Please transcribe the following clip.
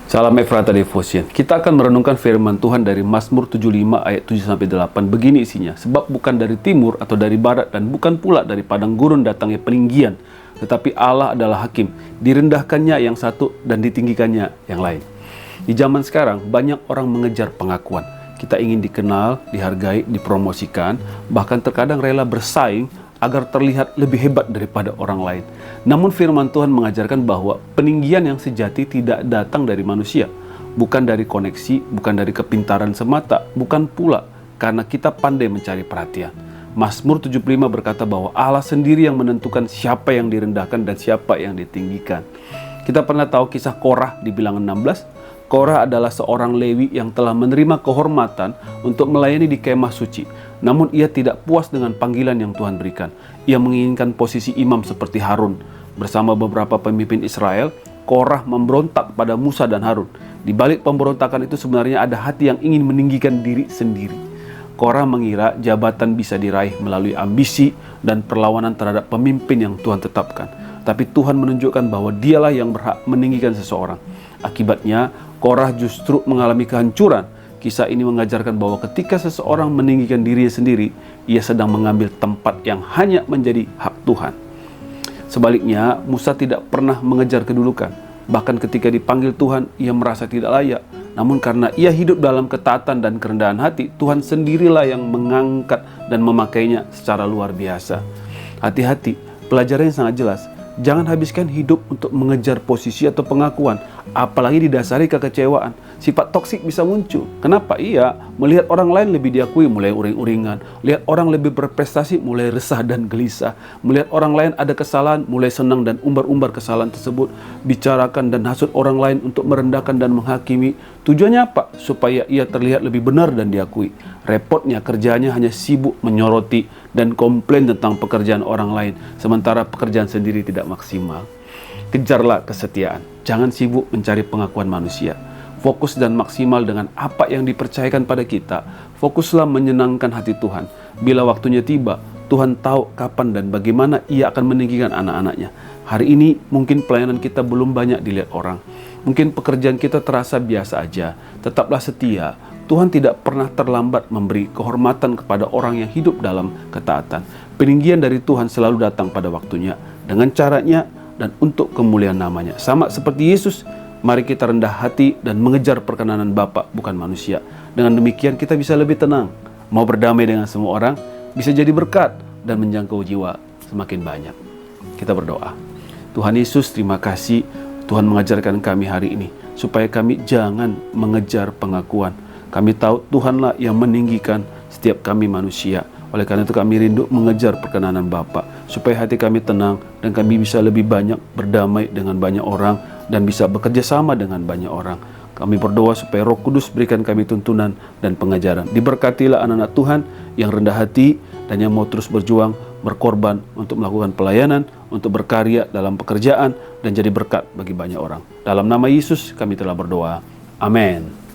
Salam Efrata Devotion. Kita akan merenungkan firman Tuhan dari Mazmur 75 ayat 7-8. Begini isinya. Sebab bukan dari timur atau dari barat dan bukan pula dari padang gurun datangnya peninggian, tetapi Allah adalah hakim. Direndahkannya yang satu dan ditinggikannya yang lain. Di zaman sekarang banyak orang mengejar pengakuan. Kita ingin dikenal, dihargai, dipromosikan, bahkan terkadang rela bersaing agar terlihat lebih hebat daripada orang lain. Namun firman Tuhan mengajarkan bahwa peninggian yang sejati tidak datang dari manusia, bukan dari koneksi, bukan dari kepintaran semata, bukan pula karena kita pandai mencari perhatian. Mazmur 75 berkata bahwa Allah sendiri yang menentukan siapa yang direndahkan dan siapa yang ditinggikan. Kita pernah tahu kisah Korah di Bilangan 16. Korah adalah seorang Lewi yang telah menerima kehormatan untuk melayani di kemah suci. Namun ia tidak puas dengan panggilan yang Tuhan berikan. Ia menginginkan posisi imam seperti Harun. Bersama beberapa pemimpin Israel, Korah memberontak pada Musa dan Harun. Di balik pemberontakan itu sebenarnya ada hati yang ingin meninggikan diri sendiri. Korah mengira jabatan bisa diraih melalui ambisi dan perlawanan terhadap pemimpin yang Tuhan tetapkan. Tapi Tuhan menunjukkan bahwa dialah yang berhak meninggikan seseorang. Akibatnya, Korah justru mengalami kehancuran. Kisah ini mengajarkan bahwa ketika seseorang meninggikan dirinya sendiri, ia sedang mengambil tempat yang hanya menjadi hak Tuhan. Sebaliknya, Musa tidak pernah mengejar kedudukan. Bahkan ketika dipanggil Tuhan, ia merasa tidak layak. Namun karena ia hidup dalam ketaatan dan kerendahan hati, Tuhan sendirilah yang mengangkat dan memakainya secara luar biasa. Hati-hati, pelajarannya sangat jelas. Jangan habiskan hidup untuk mengejar posisi atau pengakuan, apalagi didasari kekecewaan. Sifat toksik bisa muncul. Kenapa? Iya, melihat orang lain lebih diakui, mulai uring-uringan. Lihat orang lebih berprestasi, mulai resah dan gelisah. Melihat orang lain ada kesalahan, mulai senang dan umbar-umbar kesalahan tersebut. Bicarakan dan hasut orang lain untuk merendahkan dan menghakimi. Tujuannya apa? Supaya ia terlihat lebih benar dan diakui. Repotnya kerjaannya hanya sibuk menyoroti dan komplain tentang pekerjaan orang lain, sementara pekerjaan sendiri tidak maksimal. Kejarlah kesetiaan. Jangan sibuk mencari pengakuan manusia. Fokus dan maksimal dengan apa yang dipercayakan pada kita. Fokuslah menyenangkan hati Tuhan. Bila waktunya tiba, Tuhan tahu kapan dan bagaimana Ia akan meninggikan anak-anaknya. Hari ini mungkin pelayanan kita belum banyak dilihat orang. Mungkin pekerjaan kita terasa biasa aja. Tetaplah setia. Tuhan tidak pernah terlambat memberi kehormatan kepada orang yang hidup dalam ketaatan. Peninggian dari Tuhan selalu datang pada waktunya, dengan caranya dan untuk kemuliaan namanya. Sama seperti Yesus, mari kita rendah hati dan mengejar perkenanan Bapa, bukan manusia. Dengan demikian kita bisa lebih tenang, mau berdamai dengan semua orang, bisa jadi berkat dan menjangkau jiwa semakin banyak. Kita berdoa. Tuhan Yesus, terima kasih Tuhan mengajarkan kami hari ini, supaya kami jangan mengejar pengakuan. Kami tahu Tuhanlah yang meninggikan setiap kami manusia. Oleh karena itu kami rindu mengejar perkenanan Bapa, supaya hati kami tenang dan kami bisa lebih banyak berdamai dengan banyak orang dan bisa bekerja sama dengan banyak orang. Kami berdoa supaya Roh Kudus berikan kami tuntunan dan pengajaran. Diberkatilah anak-anak Tuhan yang rendah hati dan yang mau terus berjuang, berkorban untuk melakukan pelayanan, untuk berkarya dalam pekerjaan dan jadi berkat bagi banyak orang. Dalam nama Yesus kami telah berdoa. Amin.